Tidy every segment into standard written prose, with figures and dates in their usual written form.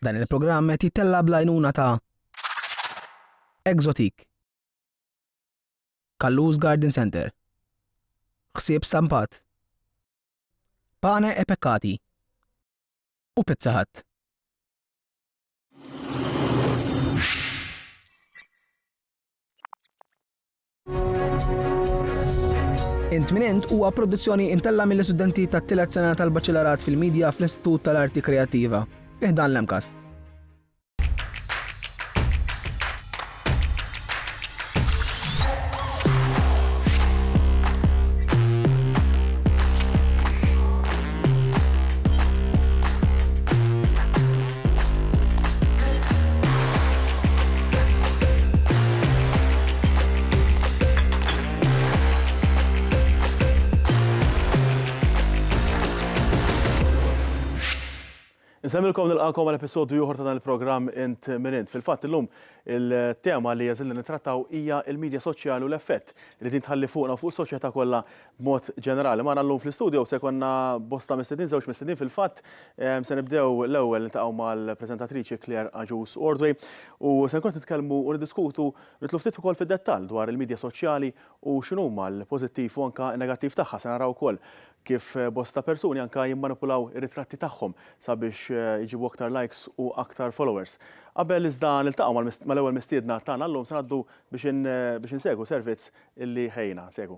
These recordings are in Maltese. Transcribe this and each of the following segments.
Dan il-programm qed jittella bl-għajnuna ta' Exotic, Kalluż Garden Center, Ħsieb Stampat, Pane e Peccati u Pizza Hut. Intminent huwa produzzjoni imtella mill-istudenti tat-tielet sena tal-Baċċelarat fil-Midja fl-Istitut tal-Arti Kreattiva. Fiħdan l-Emcast. Nsemmilkom nilqakom għal episodju ieħor ta' dan il-programm Intminent. Fil-fatt illum il-tema li jażilna nittrattaw hija l-midja soċjali u l-effett li tintħalli fuqna u fuq is-soċjetà kollha b'mod ġenerali. Magħna llum fl-istudju se konna bosta mistednin, żewġ mistednin fil-fatt. Se nibdew l-ewwel niltaqgħu mal-preżentatriċi Claire Agius Ordway u se nkunu nitkellmu u niddiskutu nitlu ftit ukoll fid-dettall dwar il-midja soċjali u x'inhuma l-pożittiv u anke negattiv tagħha. Se naraw ukoll kif bosta persuni anka jimmanipulaw ir-ritratti tagħhom sabiex jġibu aktar likes u aktar followers. Qabel iżda niltaqgħu mal-ewwel mistiedna tagħna llum se ngħaddu biex insegwu servizz illi ħejna nsegwu.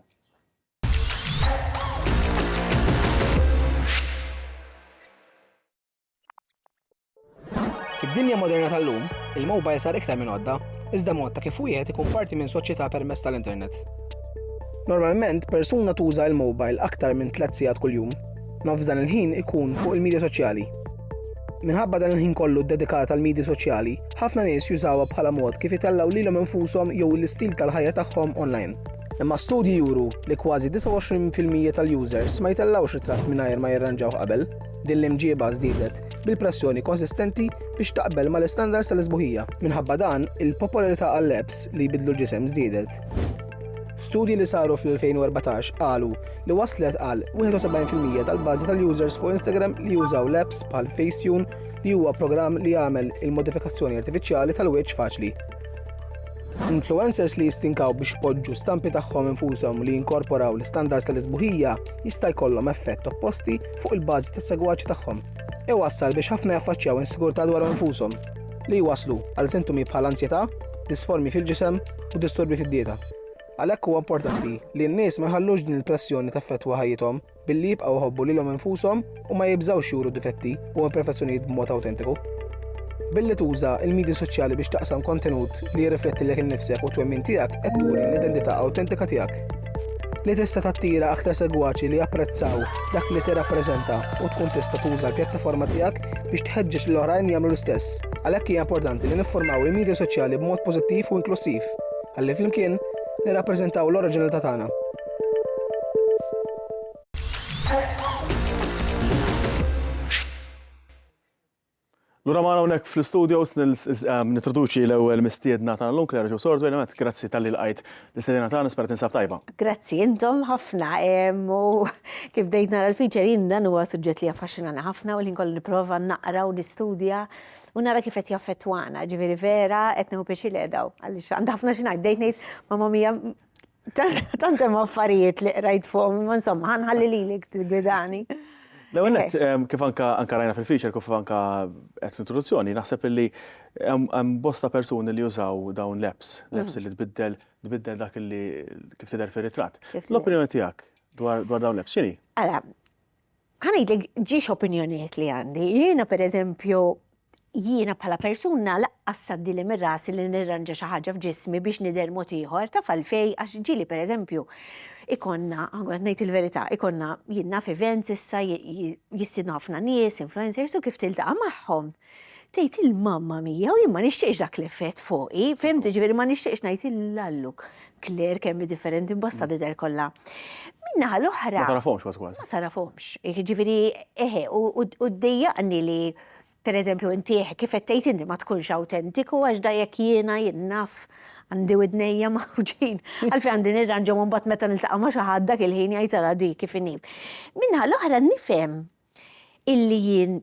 Fid-dinja moderna tal-lum, il-mobile sar iktar minn għodda, iżda mod ta' kif wieħed ikun parti minn soċjetà permezz tal-internet. Normalment, persuna tuża l-mobile aktar minn 3 sigħat kuljum. Nofs dan il-ħin ikun fuq il-midja soċjali. Minħabba dan il-ħin kollu dedikat għal midja soċjali, ħafna nies jużawha bħala mod kif itellgħu lilhom infushom jew l-istil tal-ħajja tagħhom online. Imma studji juru li kważi 29% tal-users ma jtellgħux ritratt mingħajr ma jirranġaw qabel. Din l-imġieba żdiedet bil-pressjoni konsistenti biex taqbel mal-istandards tal-isbuħija. Minħabba dan, il-popolarità għall-apps li jbidlu l-ġisem żdiedet. Studji li saru fl-2014 qalu li waslet għal 71% tal-bażi tal-users fuq Instagram li jużaw l-apps bħal Facetune li huwa programm li jagħmel il-modifikazzjoni artifiċjali tal-wiċċ faċli. Influencers li jistinkaw biex poġġu stampi tagħhom infushom li jinkorporaw l-istandards tal-isbuħija jista' jkollhom effett opposti fuq il-bażi tas-segwaċi tagħhom. Iwassal biex ħafna jaffaċċjaw insigurtà dwar infushom li jwaslu għal sintomi bħal ansjetà, disformi fil-ġisem u disturbi fid-dieta. Għalhekk huwa importanti li n-nies ma jħallux din il-pressjoni taffettwa ħajjithom billi jibqgħu jħobbu lilhom infushom u ma jibżgħux juru difetti u imperfezzjonijiet b'mod awtentiku. Billi tuża l-midja soċjali biex taqsam kontenut li jirriflettilek innifsek u twemmin tiegħek qed turi l-identità awtentika tiegħek. Li tista' tattira aktar segwaċi li japprezzaw dak li tirrappreżenta u tkun tista' tuża l-pjattaforma tiegħek biex tħeġġeġ lil oħrajn jagħmlu l-istess. Għalhekk hija importanti li niffurmaw il-midja soċjali b'mod pożittiv u inklusiv ħalli flimkien nirrappreżentaw l-oriġinalità tagħna. Lura magħna hawnhekk fl-istudios nintroduċi l-ewwel mistiedna tagħna llum Claire Agius Ordway. Grazzi tal-li lqajt l-istedina tagħna spera tinsab tajba. Grazzi intom ħafna u kif bdejt nara l-feature dan huwa suġġett li affaxxinana ħafna u li nkollu nipprova naqra u nistudja u nara kif qed jaffettwana. Ġifieri vera qed nieħu pjaċir li qedaw għaliex għandha ħafna xi ngħid. Bdejt ngħid mamma mija tant hemm affarijiet li qrajt fuqhom, ma insomma ħanħalli lilek tigwidani. L-ewwel kif anka rajna fil-feature kif anka qed fl-introduzzjoni naħseb illi hemm bosta persuni li jużaw dawn l-apps li tbiddel dak li kif tidher fir-ritratt. L-opinjoni tiegħek dwar dawn l-apps x'inhi? Ara, ħanejdlek ġiex opinjonijiet li għandi. Jiena pereżempju bħala persuna laqqas saddili mir-rasi li nirranġa xi ħaġa f'ġismi biex nidher mod ieħor ta' falfej għax ġieli pereżempju ikonna, għad ngħid il-verità, ikonna jiena f'events issa jistidnu ħafna nies, influencers u kif tiltaqa' magħhom. Tgħid il-mamma mija u jien ma nixtieqx dak l-effett fuqi, fimt ġifieri ma nixtieqx ngħid il-alluk Claire kemm differenti basta tidher kollha. Minnaħa l-oħra. Ma tarafhomx kważi. Ma tarafhomx. Ġifieri u ddejjaqni li pereżempju inti kif qed tgħid inti ma tkunx awtentiku għax dajjek jiena jinnaf għandi widnejja mawġin. Għalfejn għandi nirranġa mbagħad meta niltaqa' ma' xi ħadd dak il-ħin jgħid tara dik kif inhi. Minnaħa l-oħra nifhem illi jien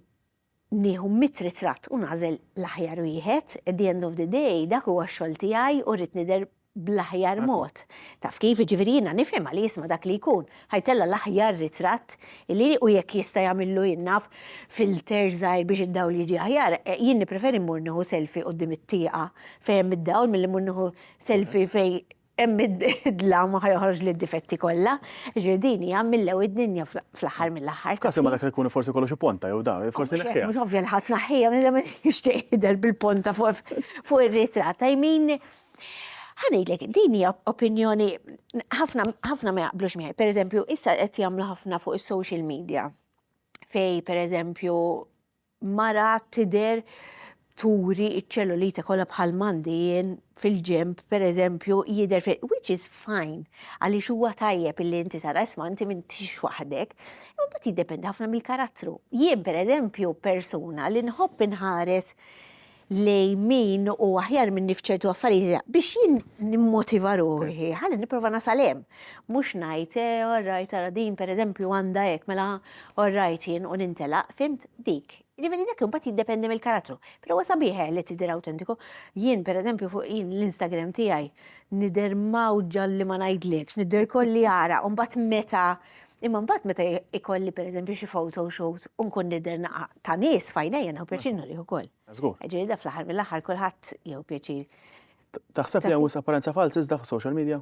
nieħu mit-ritratt u nażel l-aħjar wieħed, at the end of the day dak huwa x-xogħol tiegħi u rrid nidher bl-aħjar mod. Taf kif ġifieri jiena nifhem għal jisma' dak li jkun. Ħajtella l-aħjar ritratt illi u jekk jista' jagħmillu jinnaf filter żgħir biex id-dawl jiġi aħjar, jien nippreferi mmur nieħu selfie quddiem it-tieqa fejn id-dawl milli mmur nieħu selfie fejn hemm id-dla ma ħajoħroġ li d-difetti kollha. Ġirdini jagħmillew id-dinja fl-aħħar mill-aħħar. Kasi ma dak ikun forsi kollox ponta jew da, forsi neħħija. Mhux ovvja li ħadd naħħija minn jixtieq jidher bil-ponta fuq ir-ritratt. I mean, ħanejlek, din hija opinjoni ħafna ma jaqblux miegħi. Pereżempju, issa qed jagħmlu ħafna fuq is-social media fej pereżempju mara tidher turi iċ-ċellulite kollha bħal mandijin fil-ġemp, pereżempju, jidher which is fine, għaliex huwa tajjeb illi inti tara isma' inti m'intix waħdek, imma mbagħad jiddependi ħafna mill-karattru. Jien pereżempju persuna li nħobb inħares lej min u aħjar minn nifċertu affarijiet biex jien nimmotiva ruħi, ħalli nipprova nasalem. Mhux ngħid, orrajt tara din pereżempju għandha hekk mela orrajt jien u nintelaq, fimt dik. Ġifieri dak imbagħad jiddependi mill-karattru. Però huwa sabiħ li tidher awtentiku. Jien pereżempju fuq l-Instagram tiegħi nidher mawġa li ma ngħidlekx, nidher kolli jara, u mbagħad meta ikolli pereżempju xi photoshoot u nkun nidher ta' nies fajnejja u pjaċir li wkoll. Ġifieri da fl-aħħar mill-aħħar kulħadd jew pjaċir. Taħseb li hawn apparenza falsa iżda fuq-social media?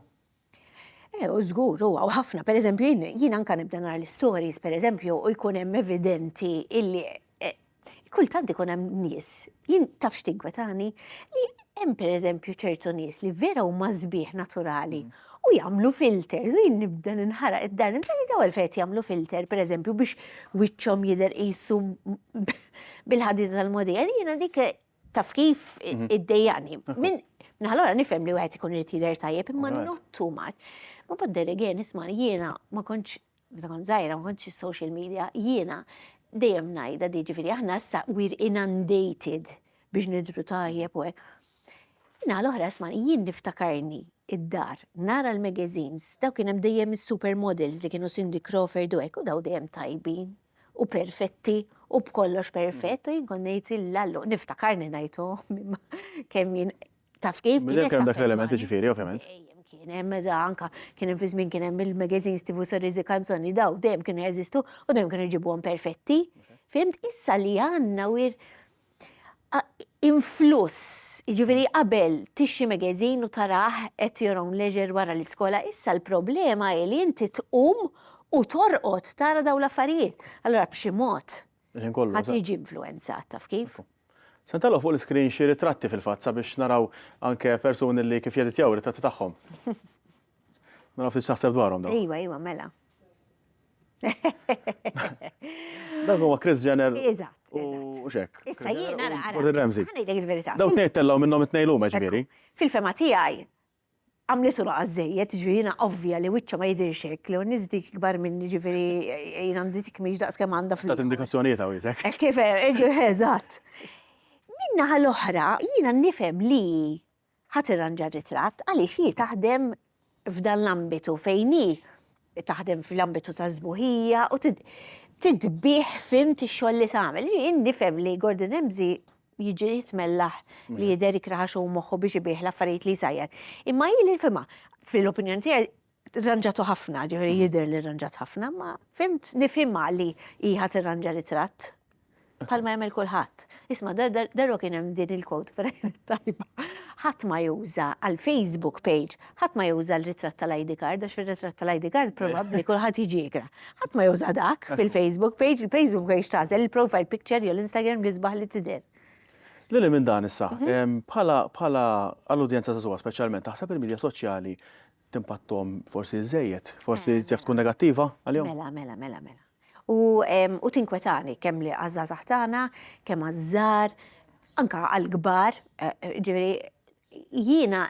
U żgur huwa u ħafna, pereżempju jien anke nibda nara l-stories pereżempju u jkun hemm evidenti illi kultant ikun hemm nies, jien taf x'tinkwetani li hemm pereżempju ċertu nies li vera huma sbieħ naturali u jagħmlu filter, u jien nibda ninħaraq id-dar, nibda li dawl fejn jagħmlu filter pereżempju biex wiċċhom jidher qisu bil-ħadita tal-modija, jiena dik taf kif iddejjaqni. Min allura nifhem li wieħed ikun irid jidher tajjeb imma not too much. Ma badder again isma' jiena ma kontx meta kont żgħira ma kontx social media, jiena dejjem ngħidha di ġifieri aħna issa we're inundated biex nidhru tajjeb u hekk. Jiena l-oħra isma' jien niftakarni id-dar, nara l-magazines, daw kien hemm dejjem is-supermodels li kienu Cindy Crawford u hekk u daw dejjem tajbin u perfetti u b'kollox perfett u jien kont ngħid illallu niftakarni ngħidu kemm jien taf kif. Bidel kemm dak l-elementi ġifieri ovvjament. Kien hemm da anke kien hemm fi żmien kien hemm il-magazines tifu sorriżi kanzoni daw dejjem kienu jeżistu u dejjem kienu jġibuhom perfetti. Fimt issa li għandna wir influss, jiġifieri qabel tixxi magazine u taraħ at your own leisure wara l-iskola, issa l-problema hi li inti tqum u torqod tara daw l-affarijiet. Allura b'xi mod ħadd jiġi influenzat taf kif. Sentalo fuq l-screen xi ritratti fil-fatt sabiex naraw anke persuni li kif jeditjaw ritratti tagħhom. Ma nafx taħseb dwarhom dawn. Iva, mela. Dan huwa Kris Jenner. Eżatt. U xek. Issa jiena Gordon Ramsay. ħanejdek il-verità. Daw tnejn tellgħu minnhom it-tnejn ġifieri. Fil-fema tiegħi għamlitu laqazzejiet, ġifieri ovvja li wiċċa ma jidirx hekk li nies dik kbar minni ġifieri jien għandi dik mhix daqskemm għandha fil. Tat indikazzjonijiet hawnhekk. Kif eżatt. Minnaħa l-oħra, jiena nifhem li ħatirranġa ritratt għaliex hi taħdem f'dan l-ambitu fejni taħdem fl-ambitu ta' żbuħija u tidbih fimt ix-xogħol li tagħmel. Jien nifhem li Gordon Ramsay jiġi jitmellaħ li jidher ikraħax u moħħu biex ibih l-affarijiet li jsajjar. Imma jien nifhimha fil-opinjoni tiegħi ranġatu ħafna, ġifieri jidher li ranġat ħafna, ma fimt nifhimha li hi ħatirranġa ritratt. Palma jagħmel kulħadd. Isma' darru kien hemm din il-quote vera tajba. Ħadd ma juża għal Facebook page, ħadd ma juża l-ritratt tal-ID card, għax fir-ritratt tal-ID card probabbli kulħadd jiġi jikra. Ħadd ma juża dak fil-Facebook page, il-Facebook page tażel il-profile picture jew l-Instagram li sbaħ li tidher. Lili minn dan issa, bħala għall-udjenza żagħżugħa speċjalment taħseb il-midja soċjali timpattom forsi żejjed, forsi tef tkun negattiva għalihom? Mela. U tinkwetani kemm li għażażaħ tagħna, kemm għaż-żgħar, anke għall-kbar, ġifieri jiena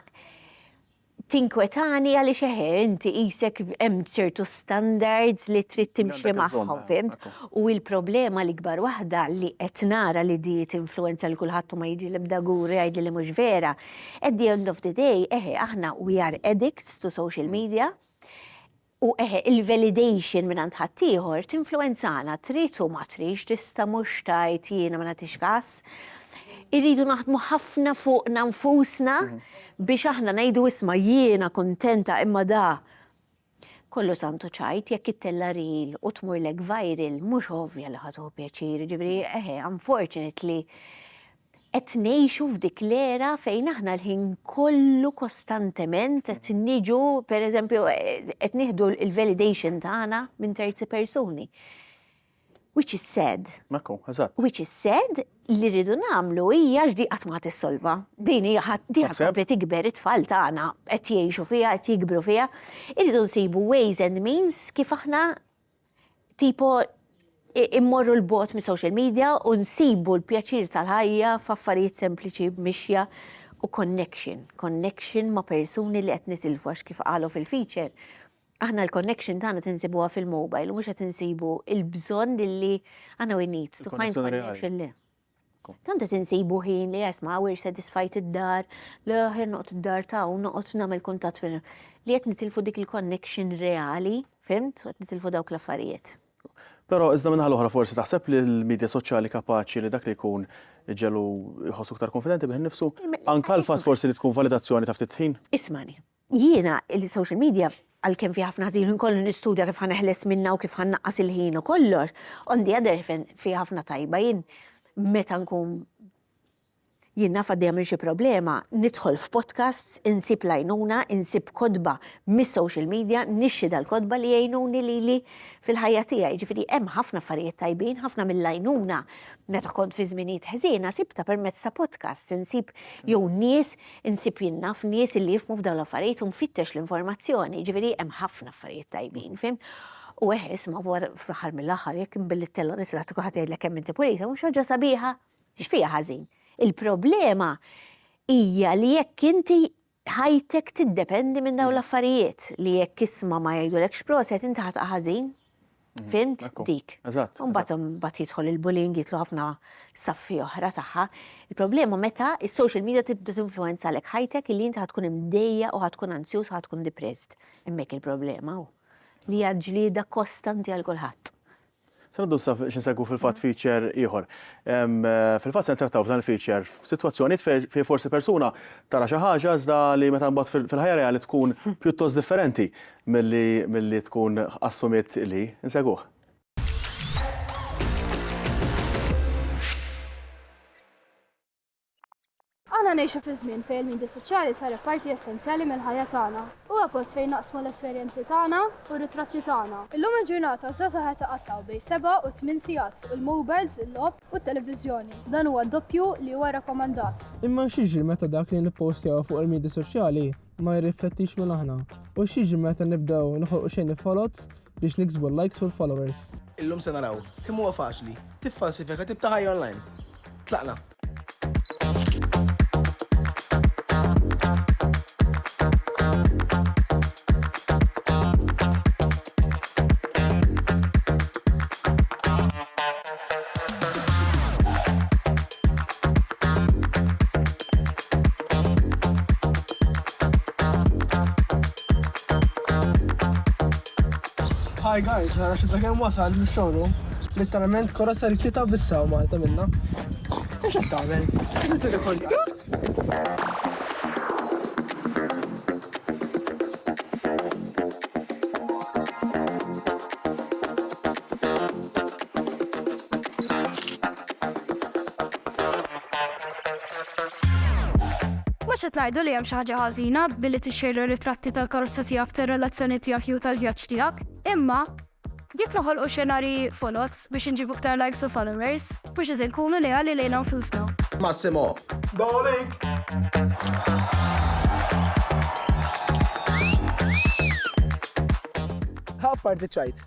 tinkwetani għaliex inti qisek hemm ċertu standards li trid timxi magħhom, fimt? U l-problema li kbar waħda li qed nara li di tinfluwenza l kulħadd u ma jiġi l-ebda guri jgħidli li mhux vera. At the end of the day, aħna we are addicts to social media. U il-validation minn għand ħaddieħor tinfluenzana trid u ma tridx tista' mhux tajt jiena ma nagħtix każ. Irridu naħdmu ħafna fuqna nfusna biex aħna ngħidu isma' jiena kuntenta imma da kollu santu ċajt jekk ittella ril u tmurlek viral mhux ovvja li ħadu pjaċir, ġifieri unfortunately qed ngħixu f'dik l-era fejn aħna l-ħin kollu kostantement qed niġu pereżempju qed nieħdu l-validation tagħna minn terzi persuni. Which is sad. Makku, eżatt. Which is sad li rridu nagħmlu hija x'di qatt ma tissolva. Din hija tkompli tikber it-tfal tagħna qed jgħixu fiha, qed jikbru fiha. Irridu nsibu ways and means kif aħna tipo immorru l-bot mis social media u nsibu l-pjaċir tal-ħajja f'affarijiet sempliċi b'mixja u connection ma' persuni li qed nitilfu għax kif qalu fil-feature. Aħna l-connection tagħna tinsibuha fil-mobile u mhux qed insibu l-bżonn li għandna we need to find connection li. Tant qed insibu ħin li jasma' we're satisfied id-dar, li ħer noqgħod id-dar ta' u noqgħod nagħmel kuntatt fil li qed nitilfu dik il-connection reali, fimt, u qed nitilfu dawk l-affarijiet. Però iżda minnaħa l-oħra forsi taħseb li l-medja soċjali kapaċi li dak li jkun ġelu jħossu aktar konfidenti bih nifsu, anke l-fatt forsi li tkun validazzjoni ta' ftit ħin. Ismani, jiena il-social media għalkemm fi ħafna ħażin nkollu nistudja kif ħaneħles minna u kif ħannaqqas il-ħin u kollox, on the other hand fi ħafna tajba jien meta nkun jien naf għaddej għamil xi problema, nidħol f'podcasts, insib lajnuna, insib kodba mis-social media, nixxi dal-kodba li jgħinuni li fil-ħajja tiegħi. Ġifieri hemm ħafna affarijiet tajbin, ħafna mill-lajnuna meta kont fi żminijiet ħżiena sibta permezz ta' podcasts, insib jew nies, insib jien naf nies illi jifhmu f'dawn l-affarijiet u nfittex l-informazzjoni. Ġifieri hemm ħafna affarijiet tajbin, fim? U isma' fl-aħħar mill-aħħar jekk inbilli t-tella nisla tkun ħadd jgħidlek kemm inti pulita mhux ħaġa sabiħa, x'fiha ħażin. Il-problema hija li jekk inti ħajtek tiddependi minn dawn l-affarijiet li jekk isma' ma jgħidulekx proset inti ħadd ħażin. Fint dik. Eżatt. Mbagħad jidħol il-bullying jitlu ħafna saffi oħra tagħha. Il-problema meta is-social media tibda tinfluwenza lek ħajtek illi inti ħadkun imdejja u ħadkun anzjuż u ħadkun depressed. Hemmhekk il-problema li hija ġlieda kostanti għal kulħadd. Sanaddu xinsegwu fil-fat feature ieħor. Fil-fat se ntrattaw f'dan il-feature f'sitwazzjonijiet fejn forsi persuna tara xi ħaġa iżda li meta mbagħad fil-ħajja reali tkun pjuttost differenti milli tkun assumiet li insegwuh. Aħna ngħixu fi żmien fejn il-midja soċjali saret parti essenzjali mill-ħajja tagħna. Huwa post fejn naqsmu l-esperjenzi tagħna u ritratti tagħna. Illum il-ġurnata żgħażagħ qed iqattaw bejn 7 u 8 sigħat fuq il-mobiles, il-logħob u t-televiżjoni. Dan huwa doppju li huwa rakkomandat. Imma x'jiġri meta dak li nippostjaw fuq il-midja soċjali ma jirriflettix minn aħna. U x'jiġri meta nibdew noħolqu xejn follows biex niksbu l-likes u l-followers. Illum se naraw kemm huwa faċli tiffalsifika tibta ħajja online. Tlaqna. Hi guys, għana xidda kem wasal fil-showroom. Literalment korozza li tlita bissa u Malta minna. Mux għattamel? Għidu t-rekorda? Mhux qed ngħidu li hemm xi ħaġa ħażina billi tixxejjer ritratti tal-karozza tiegħek tar-relazzjoni tiegħek jew tal-vjaġġ tiegħek, imma jekk noħolqu xenarji follows biex inġibu aktar likes u followers, biex iżin nkunu leali lejna nfusna. Massimo. Bowling. Ħapparti ċajt.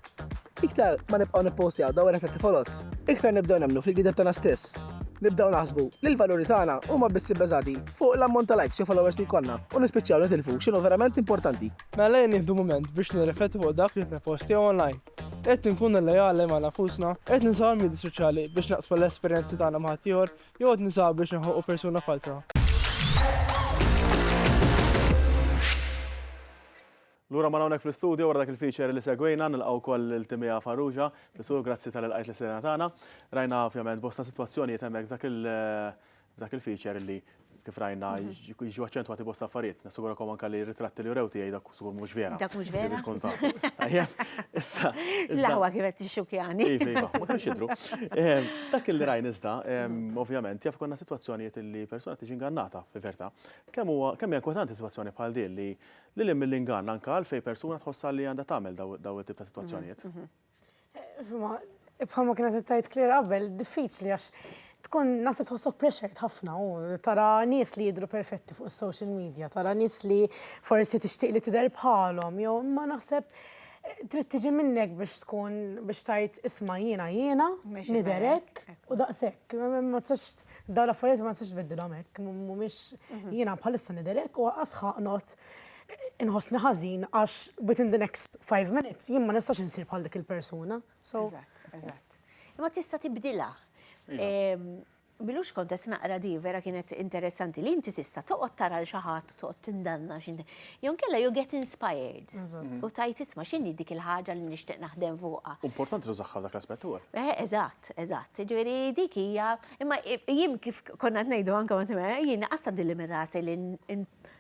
Iktar ma nibqgħu nippostjaw dawn ritratti follows, iktar nibdew nemmnu fil-gida tagħna stess. Nibdaw naħsbu li l-valuri tagħna huma biss ibbażati fuq l-ammont ta' likes jew followers li jkollna u nispiċċaw nitilfu x'inhu verament importanti. Mela jien nieħdu mument biex nirrifletti fuq dak li nippostjaw online. Qed nkunu lejali ma' nafusna, qed ninsaw il-midja soċjali biex naqsmu l-esperjenzi tagħna ma' ħadd ieħor jew qed ninsaw biex nħolqu persuna falsa. Lura ma hawnhekk fl-istudio wara dak il-feature li segwejna nilqgħu wkoll il-Timija Farrugia, fl-istudio grazzi tal-ilqajt l-sena tagħna. Rajna ovvjament bosta sitwazzjonijiet hemmhekk dak il-feature li kif rajna jiġu aċċentwati bosta affarijiet. Nassigurakom anke li ritratti li jrew tiegħi dak żgur mhux vera. Dak mhux vera? Issa. L-aħwa kienet tixxukjani. Iva, ma kienx jidhru. Dak li rajn iżda, ovvjament, jaf konna sitwazzjonijiet li persuna tiġi ingannata fil-verità. Kemm hija inkwetanti sitwazzjoni bħal din li lil mill-ingann anke għalfejn persuna tħossha li għandha tagħmel daw it-tip ta' sitwazzjonijiet. Bħalma kienet tajt clear qabel, diffiċli għax tkun naħseb tħossok pressured ħafna u tara nies li jidhru perfetti fuq is-social media, tara nies li forsi tixtieq li tidher bħalhom, jew ma naħseb trid tiġi minnek biex tkun biex tajt isma' jiena niderek u daqshekk. Ma tistax dawn l-affarijiet ma tistax tbeddilhom hekk, mhumiex jiena bħalissa niderek u qasħaq not inħossni ħażin għax within the next 5 minutes jien ma nistax insir bħal dik il-persuna. Eżatt. Imma tista' tibdilha. Bilux kontet naqra di vera kienet interessanti li inti tista' toqgħod tara l xi ħadd toqgħod tindanna x'inti. Jew kella you get inspired. U tajt isma' x'inhi dik il-ħaġa li nixtieq naħdem fuqha. Importanti tużaħħa dak l-aspett huwa. Eżatt. Ġifieri dik hija imma jien kif konna qed ngħidu anke ma jien qasta dilli minn rasi li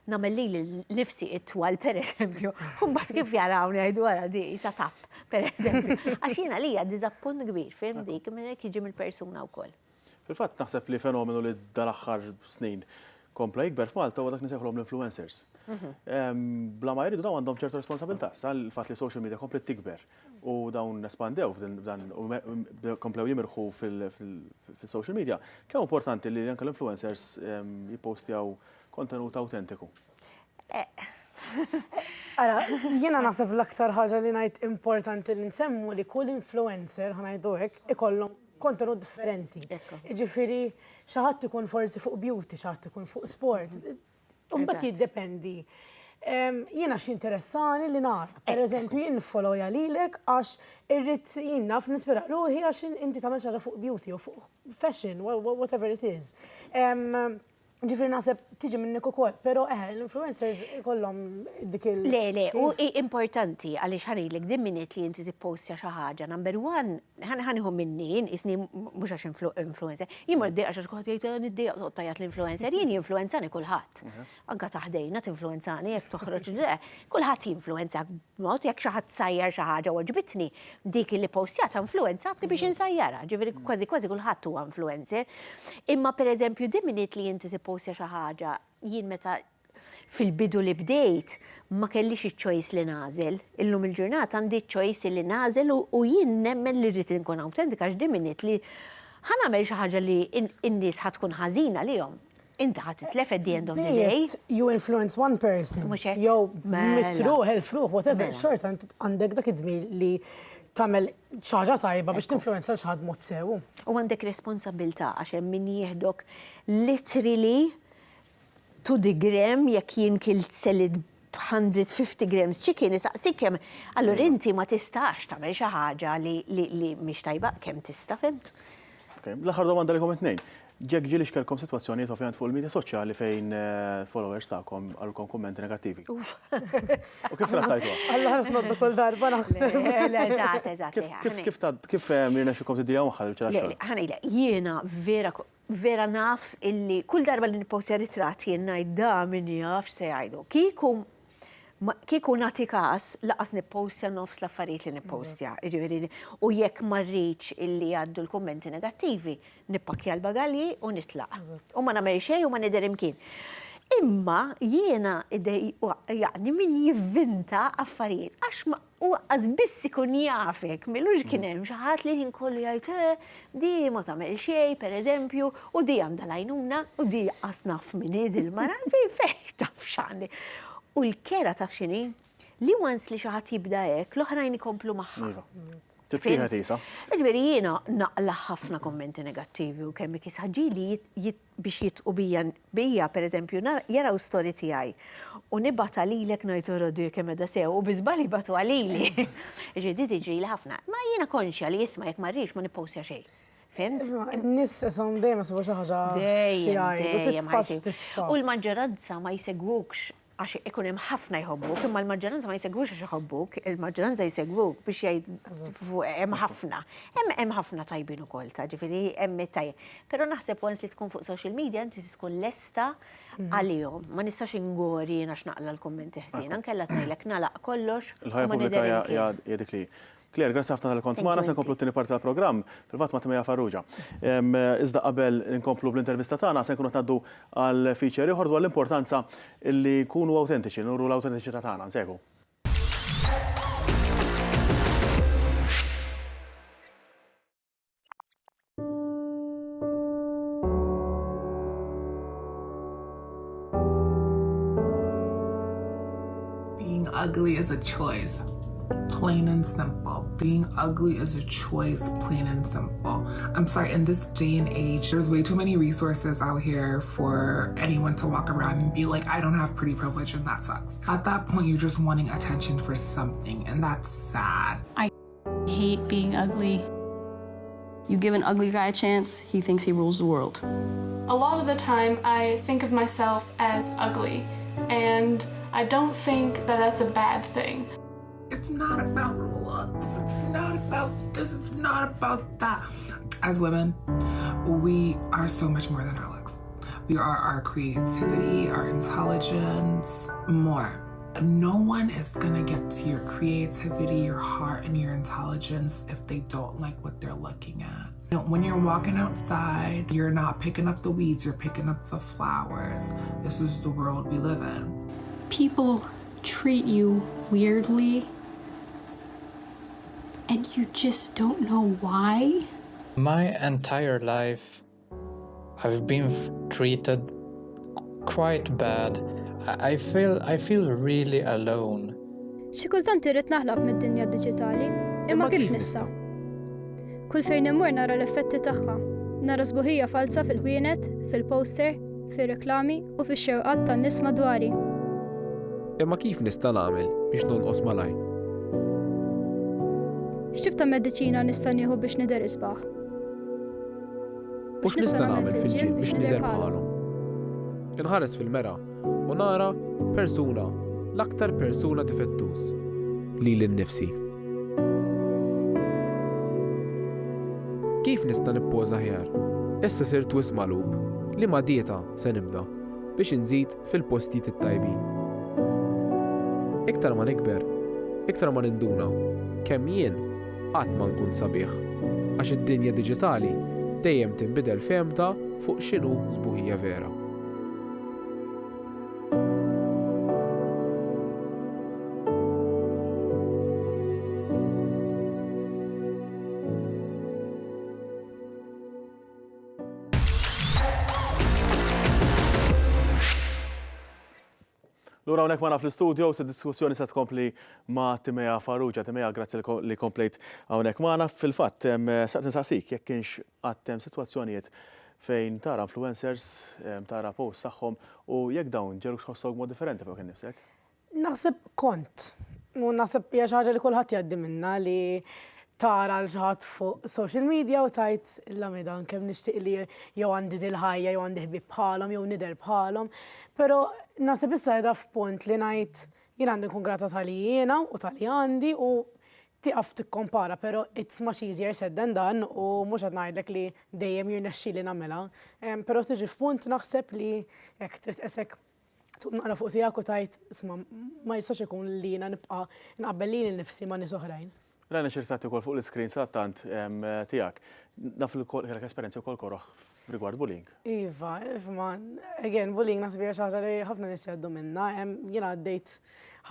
nagħmel li nifsi it-twal pereżempju. U mbagħad kif jarawni ngħidu wara di sa tapp pereżempju. Għax jiena li hija diżappunt kbir fim dik minn hekk jiġi mill-persuna wkoll. Fil-fatt naħseb li fenomenu li dal-aħħar snin kompla jikber f'Malta u dak nisejħolhom l-influencers. Bla ma jridu dawn għandhom ċertu responsabilità sal-fatt li social media komplet tikber u dawn espandew f'dan u komplew jimirħu fil-social media. Kemm importanti li anke l-influencers jippostjaw kontenut autentiku? Ara, jiena naħseb l-aktar ħaġa li ngħid importanti li nsemmu li kull influencer ħanajdu hekk ikollhom kontenut differenti. Ġifieri xi ħadd ikun forsi fuq beauty, xi ħadd ikun fuq sport. Imbagħad jiddependi. Jiena x'interessani li nara. Pereżempju jien nfollow lilek għax irrid jien naf nispira ruħi għax inti tagħmel xi ħaġa fuq beauty u fuq fashion, whatever it is. Ġifiri naħseb tiġi minnek ukoll, pero l-influencers kollhom dik il- Le, u importanti għaliex ħanilek din minnet li inti tippostja xi ħaġa. Number one, ħaniħu minni, isni mhux għax influencer. Jien ma ddejqa għax kont jgħid niddejqa toqgħod tajjat l-influencer, jien jinfluenzani kulħadd. Anke taħdejna tinfluenzani jekk toħroġ kulħadd jinfluenzak b'mod jekk xi ħadd sajjar xi ħaġa u ġbitni dik li postjata influenzatni biex insajjara. Ġifieri kważi kulħadd huwa influencer. Imma pereżempju din minnet li inti postja xi ħaġa, jien meta fil-bidu li bdejt ma kellix iċ-choice li nażel. Illum il-ġurnata għandi choice li nażel u jien nemmen li rrid inkun awtentika x'di minnet li ħanagħmel xi ħaġa li n-nies ħatkun ħażina lihom. Inti ħadd titlef at the end of the day. You influence one person. Jew mitruħ, elfruħ, whatever. Xort għandek dak id-dmir li tagħmel xi ħaġa tajba biex tinfluenza xi ħadd mod sew. U għandek responsabilità għax hemm min jieħdok literally to the gram jekk jien kilt selid 150 grams chicken isaqsik kemm. Allura inti ma tistax tagħmel xi ħaġa li mhix tajba kemm tista' fimt. L-aħħar domanda likom it-tnejn. Ġek ġilix kelkom situazzjonijiet ovvjament fuq il-media soċjali fejn followers tagħkom għalkom kummenti negattivi. U kif trattajtuha? Alla ħares noddu kull darba naħseb. Kif mirna xikom tiddijaw magħha l-ċela ħanejla, jiena vera naf illi kull darba li nippostja ritrat jien ngħid da min jaf se jgħidu. Kieku nagħti każ laqas nippostja nofs l-affarijiet li nippostja. U jekk ma rridx illi għaddu l-kummenti negattivi, nippakkja l-bagalji u nitlaq. U ma nagħmel xejn u ma nidher imkien. Imma jiena jaqni min jivvinta affarijiet għax u biss ikun jafek, milux kien hemm xi ħadd li kollu jgħid di ma tagħmel xejn pereżempju u di għandha lajnuna u di qasnaf minn il-mara fejn taf x'għandi. U l-kera taf x'inhi li once li xi ħadd jibda hekk l-oħrajn ikomplu magħha. Tibtiħa tisa. Ġifieri jiena naqla ħafna kommenti negattivi u kemm ħaġili biex jitqu bija pereżempju jaraw story tiegħi u nibgħat għalilek ngħid orodi kemm edha sew u biżbal jibgħatu għalili. Ġifieri tiġrili ħafna. Ma jiena konxja li jisma' jekk ma rridx ma nippostja xejn. Fimt? Nis dejjem sebu xi ħaġa dejjem. U l-maġġoranza ma jsegwukx għax ikun hemm ħafna jħobbuk, imma l-maġġoranza ma jsegwux għax jħobbuk, il-maġġoranza jsegwuk biex jgħidu hemm ħafna. Hemm ħafna tajbin ukoll ta' ġifieri hemm tajjeb. Però naħseb once li tkun fuq social media inti tkun lesta għalihom. Ma nistax ingori għax naqla l-kummenti ħsiena, nkella tgħidlek nagħlaq kollox. Il-ħajja pubblika hija dik li. Claire, grazzi ħafna tal-kont magħna se nkomplu t-tieni parti tal-programm, fil-fatt ma' Timejja Farrugia. Iżda qabel nkomplu bl-intervista tagħna se nkunu ngħaddu għal feature ieħor dwar l-importanza li jkunu awtentiċi, nuru l-awtentiċità tagħna. Nsegwu. Being ugly is a choice. Plain and simple. Being ugly is a choice, plain and simple. I'm sorry, in this day and age, there's way too many resources out here for anyone to walk around and be like, I don't have pretty privilege, and that sucks. At that point, you're just wanting attention for something, and that's sad. I hate being ugly. You give an ugly guy a chance, he thinks he rules the world. A lot of the time, I think of myself as ugly, and I don't think that that's a bad thing. It's not about looks. It's not about this. It's not about that. As women, we are so much more than our looks. We are our creativity, our intelligence, more. No one is gonna get to your creativity, your heart, and your intelligence if they don't like what they're looking at. You know, when you're walking outside, you're not picking up the weeds, you're picking up the flowers. This is the world we live in. People treat you weirdly, and you just don't know why. My entire life, I've been treated quite bad. I feel really alone. Xi kultant irrid naħlab mid-dinja diġitali, imma kif nista'? Kull fejn immur nara l-effetti tagħha. Nara sbuħija falsa fil-ħwienet, fil-poster, fir-reklami u fix-xewqat tan-nies madwari. Imma kif nista' nagħmel biex nolqos malaj? X'tib ta' mediċina nista' nieħu biex nidher isbaħ? U x'nista' nagħmel fil-ġim biex nidher bħalhom? Inħares fil-mera u nara persuna, l-aktar persuna difettus lili nnifsi. Kif nista' nippoża aħjar? Issa sirt wisq magħlub li ma' dieta se nibda biex inżid fil-postijiet it-tajbin. Iktar ma nikber, iktar ma ninduna kemm jien qatt ma nkun sabiħ għax id-dinja diġitali dejjem tinbidel fehmta fuq x'inhu sbuħija vera. Lura hawnhekk magħna fl-istudio se diskussjoni se tkompli ma' Timejja Farrugia. Timejja, grazzi li komplejt hawnhekk magħna. Fil-fatt saqt nisaqsik jekk kienx qatt hemm sitwazzjonijiet fejn tara influencers, tara post tagħhom u jekk dawn ġerux tħossok mod differenti fuq innifsek? Naħseb kont. U naħseb hija xi ħaġa li kulħadd jgħaddi minnha li tara l ħadd fuq social media u tajt il-lamidan kemm nixtieq li jew għandi dil-ħajja jew għandi ħbieb bħalhom jew nidher bħalhom. Però naħseb issa qiegħda f'punt li ngħid jien għandi nkun grata tal-li jiena u tal-li għandi u tieqaf tikkompara, però it's much easier said than done u mhux qed ngħidlek li dejjem jirnexxieli nagħmilha. Però tiġi f'punt naħseb li jekk trid qesek tuq naqra fuq tiegħek u tajt isma' ma jistax ikun li jiena nibqa' nqabbel lili nnifsi ma' nies oħrajn. Rajna xirtati wkoll fuq l-iskrin sattant tiegħek. Naf li kellek esperjenza wkoll korroħ rigward bullying. Iva, again, bullying naħseb hija xi ħaġa li ħafna nies jgħaddu minnha, jiena għaddejt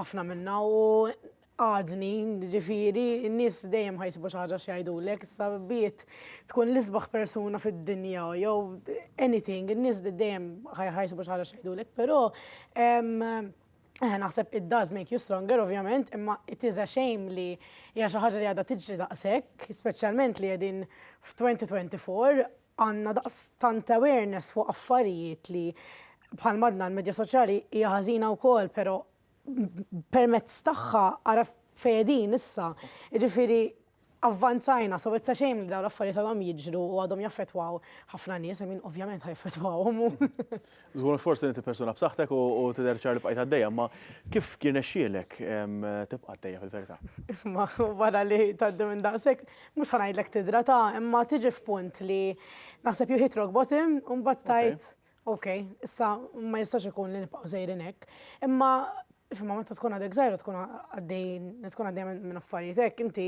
ħafna minnha u għadni, ġifieri, n-nies dejjem ħajsibu xi ħaġa x'jgħidulek, issa biet tkun l-isbaħ persuna fid-dinja jew anything, in-nies dejjem ħajsibu xi ħaġa x'jgħidulek, però naħseb it does make you stronger, ovvjament, imma it is a shame li hija xi ħaġa li għadha tiġri daqshekk, speċjalment li qegħdin f'2024 għandna daqstant awareness fuq affarijiet li bħal madna l-medja soċjali hija ħażina wkoll, però permezz tagħha ara fejn issa. Jiġifieri avvanzajna, so it's a shame li daw l-affarijiet għadhom jiġru u għadhom jaffettwaw ħafna nies, ovvjament ħajaffettwawhom. Żgur forsi inti persuna b'saħħtek u tidher ċar li bqajt għaddejja, ma kif kien nexxielek tibqa' għaddejja fil-verità? Ma wara li tgħaddi minn daqshekk mhux ħanajdlek tidrata, imma tiġi f'punt li naħseb you hit rock bottom u mbagħad tajt okej, issa ma jistax ikun li nibqgħu sejrin hekk. Imma Fimma meta tkun għadek żgħir tkun għaddej minn affarijiet hekk, inti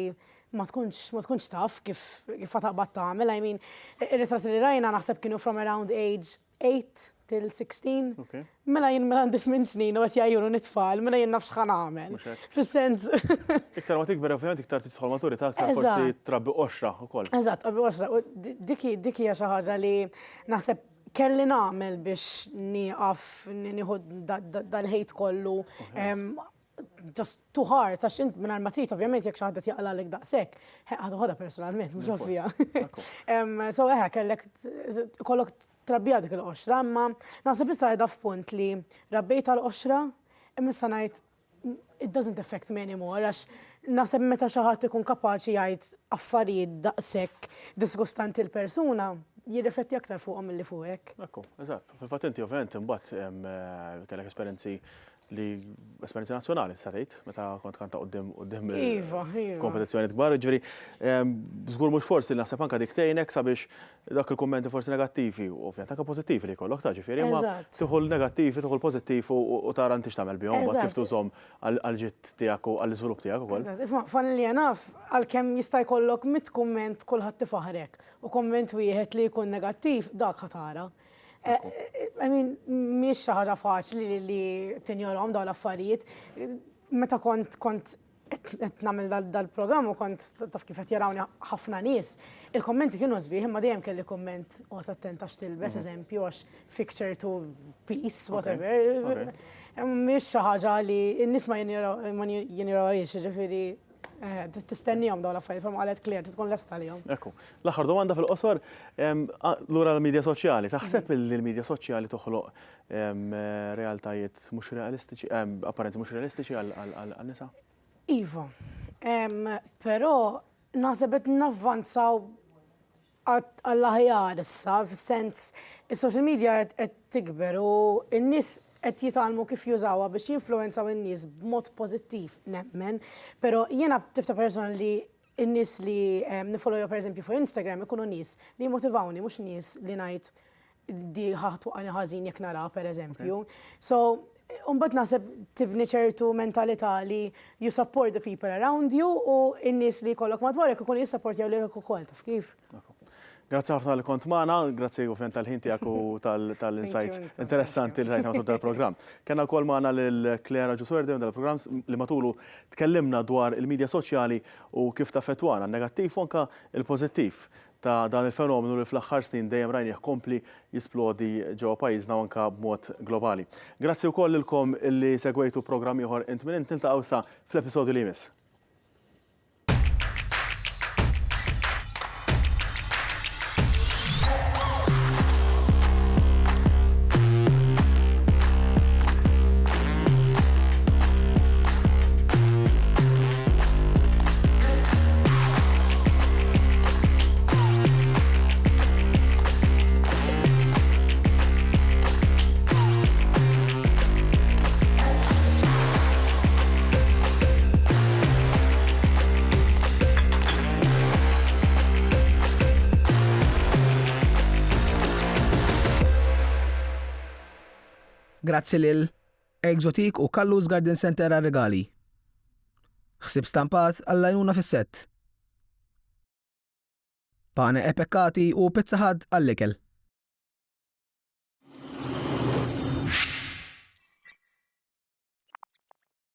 ma tkunx taf kif ħataqbad tagħmel. I mean, ir-ritrat li rajna naħseb kienu from around age 8 till 16. Mela jien mela għandi 8 snin u qed jgħajjuru nitfal, mela jien nafx ħan nagħmel. Fis-sens. Iktar ma tikber ovvjament iktar tidħol maturità, aktar forsi trabbi qoxra wkoll. Eżatt, trabbi qoxra. U dik hija xi ħaġa li naħseb kelli nagħmel biex nieqaf nieħu dal-ħejt kollu just too hard, għax int minn ma trid ovvjament jekk xi ħadd jaqlalek daqshekk, ħadd personalment mhux ovvja. So kellek kollok trabbija dik il-qoxra, imma naħseb issa qiegħda f'punt li rabbejt għall-qoxra imma issa ngħid it doesn't affect me anymore, għax naħseb meta xi ħadd ikun kapaċi jgħid affarijiet daqshekk disgustanti l-persuna, jirrifletti aktar fuqhom milli fuqek. Ekku, eżatt. Fil-fatt inti ovvjament imbagħad kellek esperjenzi nazzjonali sarejt, meta kont kanta qudiem kompetizzjoni kbar, ġifieri żgur mhux forsi li naħseb anke dik tgħinek sabiex dak il-kummenti forsi negattivi u ovvjament anke pożittivi li jkollok ta' ġifieri, imma tieħu l-negattivi, tieħu l-pożittiv u tara inti x'tagħmel bihom bad kif tużhom għall-ġid tiegħek u għall-iżvilupp tiegħek ukoll. Fan li naf għalkemm jista' jkollok mit kumment kulħadd tifaħrek u komment wieħed li jkun negattiv dak ħatara. I mean, mhix xi ħaġa faċli li tinjorhom dawn l-affarijiet. Meta kont qed nagħmel dal-programm u kont taf kif qed jarawni ħafna nies, il-kommenti kienu sbieħ, imma dejjem kelli komment qgħod attenta x'tilbes eżempju għax picture to peace, whatever. Mhix xi ħaġa li n-nies ma jinjorawhiex, ġifieri tistennihom dawn l-affarijiet forma qalet Claire tkun lesta għalihom. Ekku. L-aħħar domanda fil-qosor lura l-medja soċjali. Taħseb li l-medja soċjali toħloq realtajiet mhux realistiċi, apparenti mhux realistiċi għal-nisa? Iva. Però naħseb qed navvanzaw għall-aħjar issa, fis-sens is-social media qed tikber u n-nies qed jitgħallmu kif jużawha biex jinfluwenzaw in-nies b'mod pożittiv nemmen, però jiena tip ta' persuna li n-nies li nifollowja pereżempju fuq Instagram ikunu nies li jmotivawni mhux nies li ngħid di ħatwaqani ħażin jekk nara pereżempju. So mbagħad naħseb tibni ċertu mentalità li you support the people around you u n-nies li jkollok madwarek ikunu jissapportjaw lilek ukoll taf kif. Grazzi ħafna li kont magħna, grazzi ovvjament tal-ħin tiegħek u tal-insights interessanti li tajna matul tal-programm. Kenna wkoll magħna lil Claire Ġusordi tal-programm li matulu tkellimna dwar il-medja soċjali u kif taffettwana n-negattiv u anke il-pożittiv ta' dan il-fenomenu li fl-aħħar snin dejjem rajni jkompli jisplodi ġewwa pajjiżna u anke b'mod globali. Grazzi wkoll lilkom illi segwejtu programm ieħor int minn niltaqgħu sa fl-episodju li jmiss. Grazzi lil Exotic u Kallus Garden Center għal-regali. Ħsib stampat għall-għajnuna fis-sett. Pane epekkati u pizza ħadd għall-ikel.